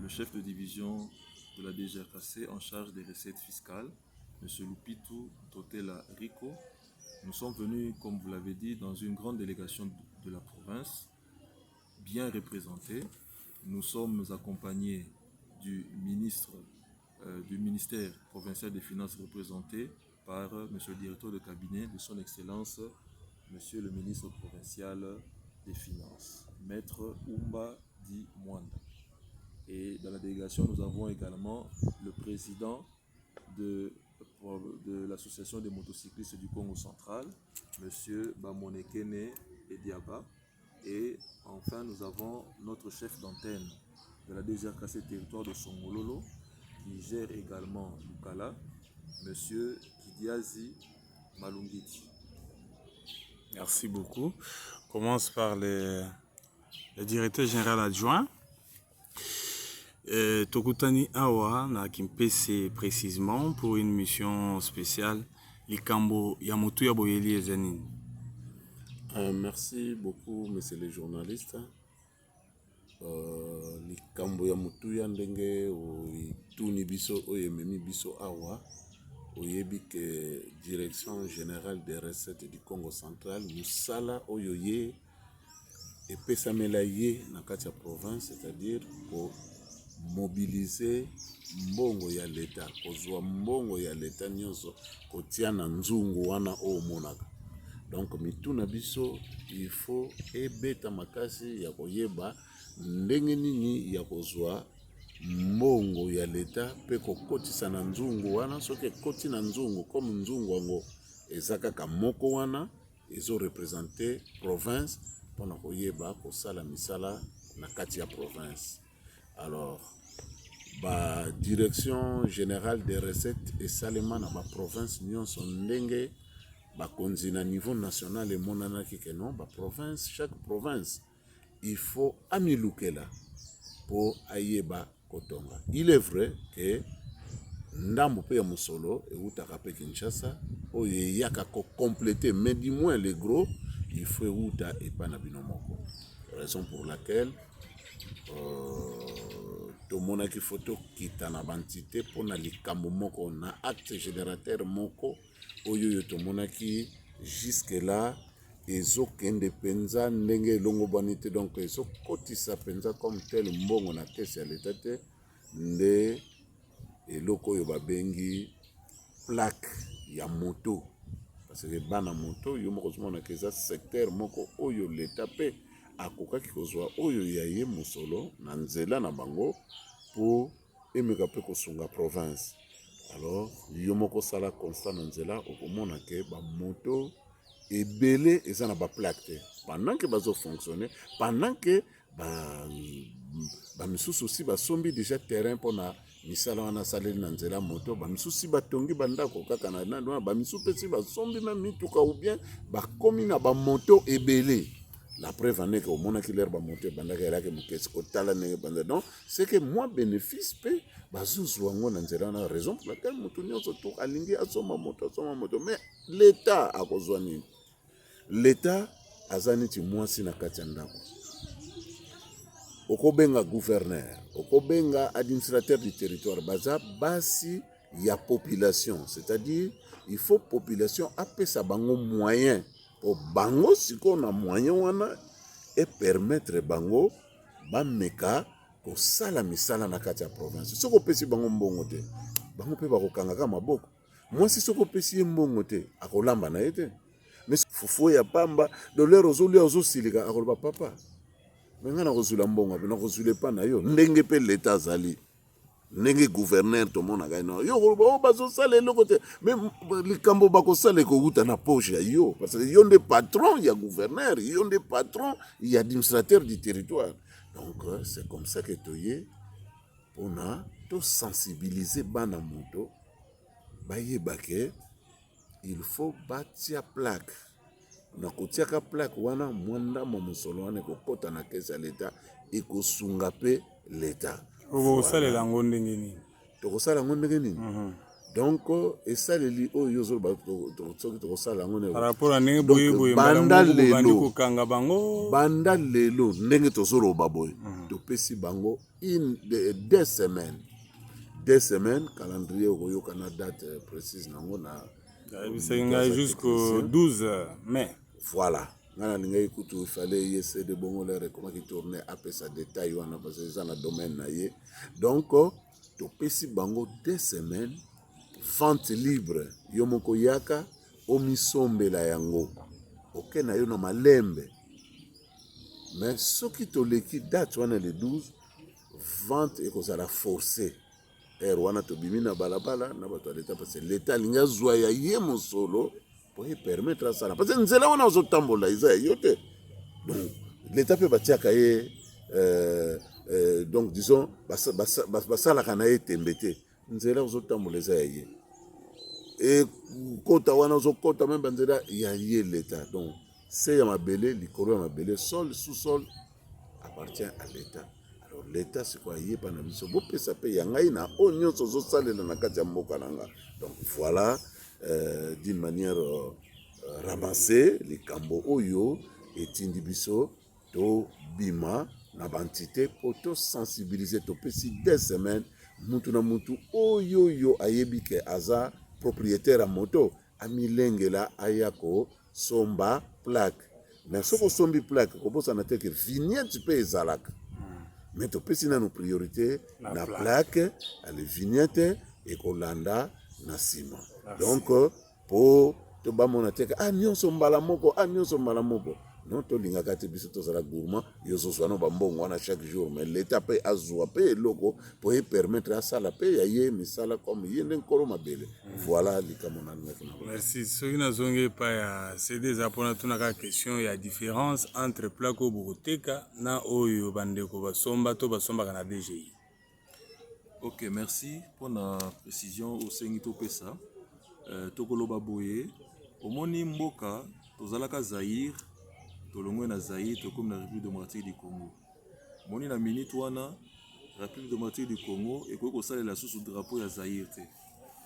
chef de division de la DGRKC en charge des recettes fiscales, M. Lupitu Totela Rico. Nous sommes venus, comme vous l'avez dit, dans une grande délégation de la province, bien représentée. Nous sommes accompagnés du ministère provincial des Finances représenté par M. le directeur de cabinet de son Excellence, M. le ministre provincial des Finances, Maître Oumba Di Mwanda. Et dans la délégation, nous avons également le président de l'association des motocyclistes du Congo central, M. Bamonekene Ediaba. Et enfin, nous avons notre chef d'antenne de la DGRKC territoire de Songololo, qui gère également Lukala, M. Kidiazi Malungiti. Merci beaucoup. On commence par le directeur général adjoint. Tokutani Awa na Kimpese précisément pour une mission spéciale. Likambo Yamutu Yaboyeli Ezenin. Merci beaucoup, messieurs les journalistes. Likambo Yamutu Yandenge Tuni Biso Oyememi Biso Awa. Oyebi que Direction générale des recettes du Congo central, Moussala Oyoye et Pesamelaye na Katia province, c'est-à-dire pour mobiliser mbongo ya l'État, kozwa mbongo ya l'État nyonso kotia na nzungu wana o monaka. Donc mituna biso il faut ebeta makasi ya koyeba ndenge nini ya kozwa mbongo ya l'État pe kokotisa na nzungu wana soki koti na nzungu comme nzungu wango ezaka ka moko wana ezo représenter province pona koyeba kosala misala na kati ya province. Alors, la direction générale des recettes et salement dans la province nous sont ndenge ba konzi na niveau national et monana kikeno ba province, chaque province il faut amilukela pour ayeba kotonga. Il est vrai que ndambo pe ya musolo et utaka pe Kinshasa oye yaka ko compléter mais du moins les gros il faut uta et pas na binomoko. Raison pour laquelle tomonaki photo kita na bantité pona likambo moko na acte générateur moko oyo tomonaki jusque là ezokende penza ndenge elongo banité donc ezokotisa penza comme tel mbongo na caisse ya l'État te nde eloko oyo babengi plaque ya moto parce que bana moto yo moko zomona keza secteur moko oyo l'État pe akokaki kozwa oyo ya ye musolo na nzela na bango pour emeka pe kosunga province. Alors yo moko sala constat na nzela okomona ke ba moto ebele eza na ba plaque te pendant que bazo fonctionner pendant que ba misusu aussi basombi déjà terrain pona misala wana saleli na nzela moto ba misusu batongi bandako kaka na ba misusu pe si basombi na mituka ou bien bakomi na ba moto ebele. La preuve en est que au monde qui l'air va monter pendant que là que mon qu'est-ce que t'as là donc c'est que moi bénéfice pe bazuzu wango na nzela na raison pour laquelle mutu nyonso to alingi asoma moto mais l'état a kozwa nini l'état azani ti mwasi na kati ya ndako okobenga gouverneur okobenga administrateur du territoire baza basi ya population c'est-à-dire il faut population apesa bango moyen pour bango siko na moyen wana et permettre bango bameka ko sala misala na kati ya province soko pesi bango mbongo te bango pe bakokanga ka maboko mwasi soko pesi mbongo te akolamba na ete mais fufu ya pamba dollar ozolia ozosilika akoloba papa menga na kozula mbongo pe na kozule pa na yo ndenge pe l'État zali ndenge gouverneur to mona ga no yo ko bazo sala eloko te mais likambo bakosala ko uta na poche ya yo parce que yo nde patron ya gouverneur yo nde patron ya administrateur du territoire donc c'est comme ça que toye on a to sensibiliser bana moto bayeba ke il faut bâtir plaque na kotiaka plaque wana mwanda mo musolo wana ko kota na caisse ya l'État et ko sunga pe l'État. Vous savez la ngondengeni. Tokosala ngondengeni. Donc esaleli oyo ozoloba soki tokosala yango par rapport à ndenge Donc, boye banda bandi lelo. kokanga bango banda lelo ndenge tozoloba boye topesi bango deux semaines calendrier okoyoka na date précise nango na bisaki ngai jusqu'au 12 mai. Voilà. Ngana lingai kutu fallait essayer de bongo le comment qui tourner après sa détail wana parce que ça na domaine na ye. Donc to pesi bango 2 semaines vente libre yo moko yaka omisombela yango. OK na yo na malembe. Mais soki to leki date wana le 12 vente et kozala forcé. Wana to bimina balabala na bato l'état parce que l'état linga zwa ya ye mosolo pour permettre à ça parce que nzela wana ozotambola iza yote donc l'état peut batiaka ye donc disons basala kana ye tembete nzela ozotambola iza ya ye et kota wana ozokota même banzela ya ye l'état donc c'est ya mabele likolo ya mabele sol sous-sol appartient à l'état. Alors l'état c'est quoi yé pana biso bo pesa pe ya ngai na onyo sozo salela na kati ya mboka nanga. Donc voilà d'une manière ramassée les kambo oyo etindi biso to bima na bantité pour to sensibiliser to pesi 2 semaines mutu na mutu oyo yo ayebi ke aza propriétaire à moto amilengela ayako somba plaque. Mais ce que sombi plaque kobosa na te ke vignette pe ezalaka. Mais tu peux sinon nos priorités na plaque, les vignettes et kolanda na ciment. Donc pour to ba monateka nyonso mbala moko non to linga kati biso to sala gourmand yo so sono ba mbongo na chaque jour mais l'état peut azwa pe loko pour permettre à ça la paix yaye misala comme yende nkoro mabele. Voilà likamona ngaka. Merci. Soki na zonge pa ya c'est déjà pour na tuna question ya différence entre plaque oboteka na oyo bandeko basomba to basomba kana DGI. Ok, merci pour la précision au Sengito Pesa. Tokoloba boye, omoni mboka, tozalaka Zaïre, tolongwe na Zaïre, tokomi na République démocratique du Congo. Moni na minute wana, République démocratique du Congo, et koko sale la sous drapeau ya Zaïre te.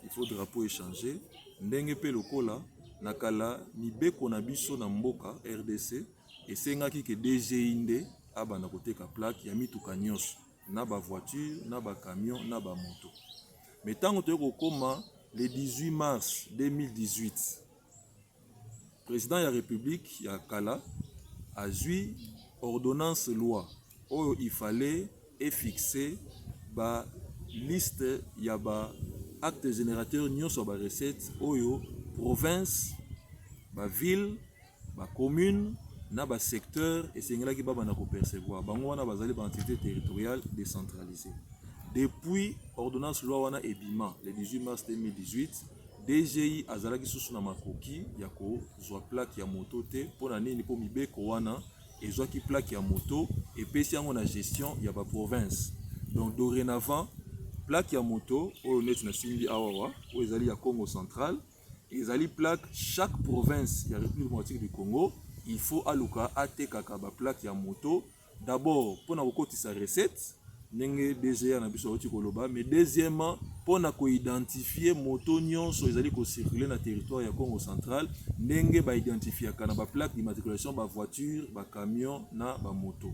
Il faut drapeau échanger. Ndenge pe lokola, nakala mibeko na biso na mboka RDC, et sengaki ke DGI nde abana koteka plaque ya mituka nyonso. Na ba voiture, na ba camion, na ba moto. Mais tant que tu koma le 18 mars 2018, président de la République ya Kala a eu ordonnance loi où il fallait fixer ba liste ya ba acte générateur nyonso ba recette oyo province, ba ville, ba commune na ba secteur et sengela ki baba na ko percevoir bango wana bazali ba entité territoriale décentralisée. Depuis ordonnance loi wana ebima le 18 mars 2018 DGI azalaki susu na makoki ya ko zwa plaque ya moto te pona nini po mibeko wana ezwaki plaque ya moto et pesi yango na gestion ya ba province. Donc dorénavant plaque ya moto oyo neti na simbi awawa o ezali ya Congo central ezali plaque chaque province ya République démocratique du Congo. Il faut aluka ate kakaba plaque ya moto d'abord pour na kokotisa recette ndenge DGA na biso oti koloba mais deuxièmement pour na ko identifier moto nyonso ezali ko circuler na territoire ya Congo central ndenge ba identifier kana ba plaque d'immatriculation ba voiture ba camion na ba moto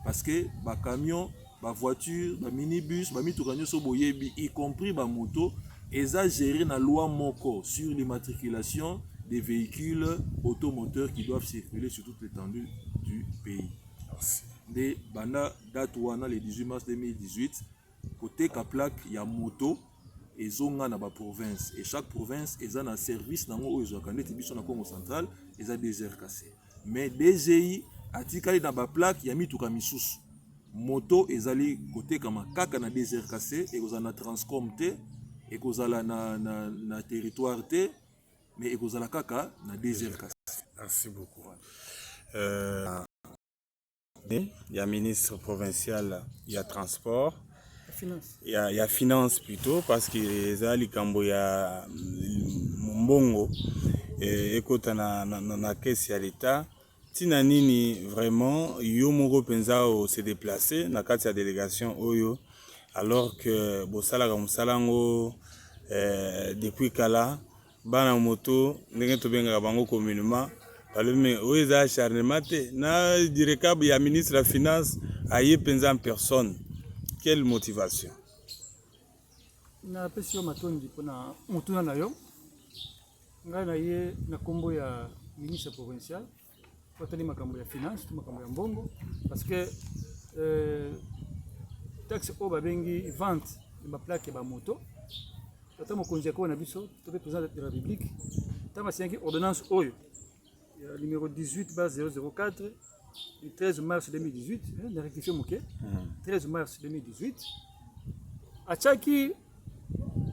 parce que ba camion ba voiture ba minibus ba mituka nyonso boyebi y compris ba moto eza géré na loi moko sur l'immatriculation des véhicules automoteurs qui doivent circuler sur toute l'étendue du pays. De banda date wana le 18 mars 2018 côté ka plaque ya moto ezonga na ba province et chaque province eza na service nango oyo ezwaka ndeti biso na Congo central eza DGRKC mais DGI atikali na ba plaque ya mituka misusu moto ezali côté kama kaka na DGRKC et kozala na Transcom te et kozala na territoire te mais ekozala kaka na DGRKC. Merci beaucoup. Il y a ministre provincial, il y a transport, il y a finance plutôt parce que les kambo ya mbongo et kota na caisse ya l'état tina nini vraiment yo moko penza o se déplacer na kati ya délégation oyo alors que bosala comme salango depuis kala bana moto ndenge tobenga bango communément mais oyo eza acharnement te na direcable ya ministre ya finance aye penza en personne. Quelle motivation? Na pesi yo matondi mpona motuna na yo ngai na ye na kombo ya ministre provincial otali makambo ya finance to makambo ya mbongo parce que taxe oyo babengi vente ya baplaque ya bamoto ata mokonzi ya na biso to pe président de la république ntango asinyaki ordonnance oyo ya numéro 18/004 du 13 mars 2018 na rectifié moke 13 mars 2018 atiaki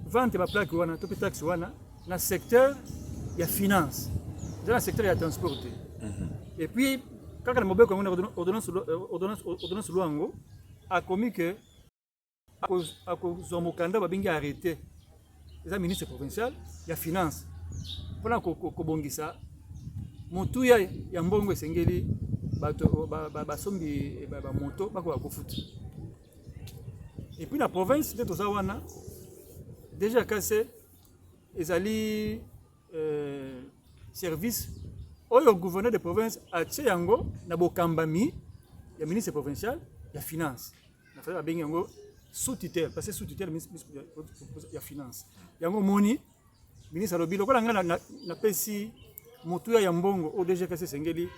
vente ya baplaque wana to pe taxe wana na secteur ya finance dans le secteur ya transport te et puis kaka na mobeko yango na ordonnance lwango akomi ke akozwa mokanda babengi arrêté eza ministre provincial ya finance mpona kobongisa motuya ya mbongo esengeli bato basombi bamoto bakoka kofuta et puis na province nde toza wana déjà kase ezali service oyo gouverneur de province atie yango na bokambami ya ministre provincial ya finance na fala babengi yango sous tutelle parce que sous tutelle ministre ya finance yango moni ministre alobi lokola nga na pesi motuya ya mbongo o déjà kase sengeli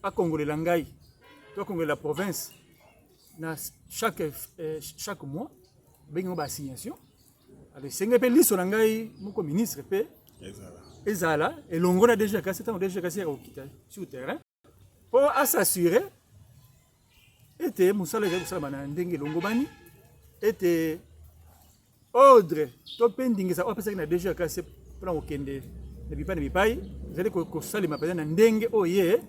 akongolela ngai to akongolela province na chaque mois bengi ba assignation ale sengeli pe liso na ngai moko ministre pe ezala elongo na déjà kase tango déjà kase ya okita sur terrain pour s'assurer ete musala ya kusala bana ndenge longo bani ete ordre to pending sa opesa na déjà kase pour okende na bipane bipai zali ko sali mapeza na ndenge oye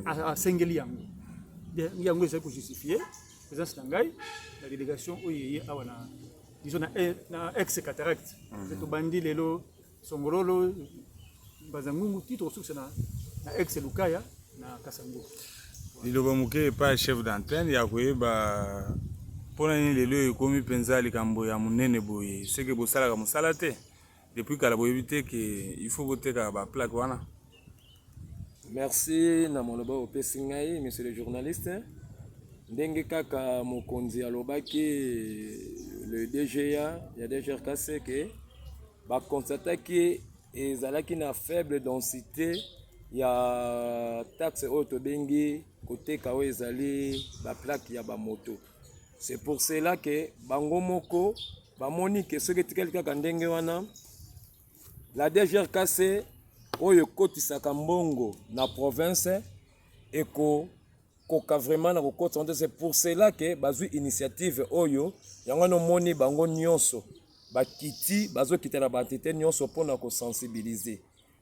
asengeli yango yango ezali ko justifier présence na ngai la délégation oye awana disons na ex cataract to bandi lelo songololo bazangungu titre source na ex lukaya na kasango liloba muke pa chef d'antenne ya koyeba mpona nini lelo ekomi mpenza likambo ya monene boye seke bosalaka mosala te depuis kala boyebi te ke il faut boteka baplaque wana. Merci na moloba opesi ngai monsieur le journaliste ndenge kaka mokonzi alobaki le DGA ya DGRKC ke bakonstataki ezalaki na faible densité ya taxe oyo tobengi koteka oyo ezali baplaque ya bamoto. C'est pour cela que bango moko bamoni ke soki etikali kaka ndenge wana la DGRKC oyo ekotisaka mbongo na province koka vraiment na kokota. C'est pour cela que bazwi initiative oyo yango nomoni bango nyonso bakiti bazokita na bantité nyonso mpona kosensibiliser.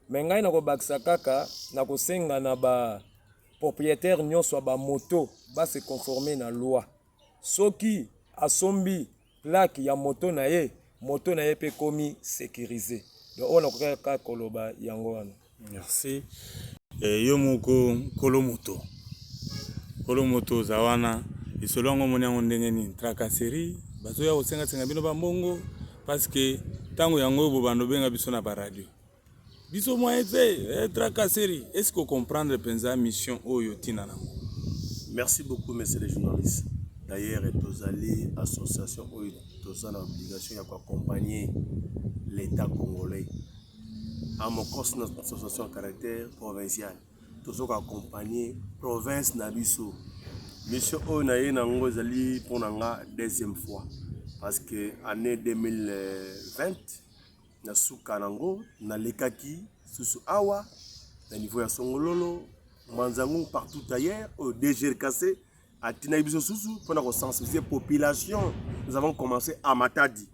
Mais ngai na kobakisa kaka na kosenga na ba propriétaire nyonso ya bamoto base conformer na loi. Soki asombi plaque ya moto na ye pe komi sécurisé. Donc on a kaka koloba yango wana. Merci. Yo moko kolomoto zawana isolongo moni yango ndenge ni tracasserie bazo ya kosenga bino bambongo parce que tango yango bo bando benga biso na ba radio biso moyen te tracasserie. Est-ce que comprendre penza mission oyo tina nango? Merci beaucoup monsieur le journaliste. D'ailleurs tozali association oyo tozana obligation ya accompagner l'état congolais à mon cause notre association à caractère provincial tozoka accompagner province na biso mission oyo na ye nango ezali mpona nga deuxième fois parce que année 2020 na suka nango na lekaki susu awa na niveau ya Songololo Manzangu partout ailleurs au DGRKC à Tinaïbiso Susu pour sensibiliser la population. Nous avons commencé à Matadi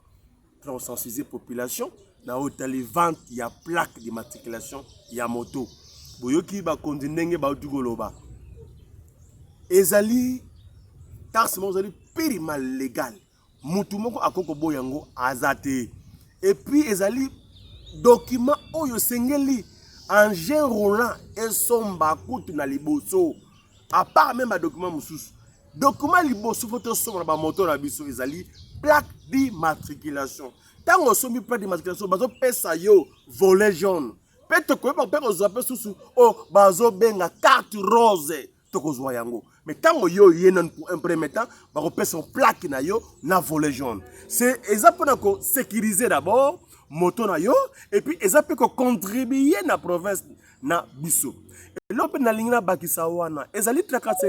pour sensibiliser la population. Dans les ventes, il y a plaque d'immatriculation, il y a moto. Boyoki ba kondinenge ba utugoloba. Ezali taxe mo ezali périmal légal. Mutu moko akoko boyango azate. Et puis ezali document oyo sengeli engin roulant et somba kutu na liboso. À part même un document moussous. document liboso faut tosomba na moto na biso ezali plaque d'immatriculation. Tant on sombi plaque d'immatriculation bazo pesa yo volet jaune. Peut-être que ba peko zo pesa sous oh bazo benga carte rose tokozwa yango. Mais tant yo yenen pour un premier temps ba pesa plaque na yo na volet jaune. C'est exactement ko sécuriser d'abord moto na yo et puis exactement ko contribuer na province na biso. Et l'open na lingna bakisa wana ezali trakase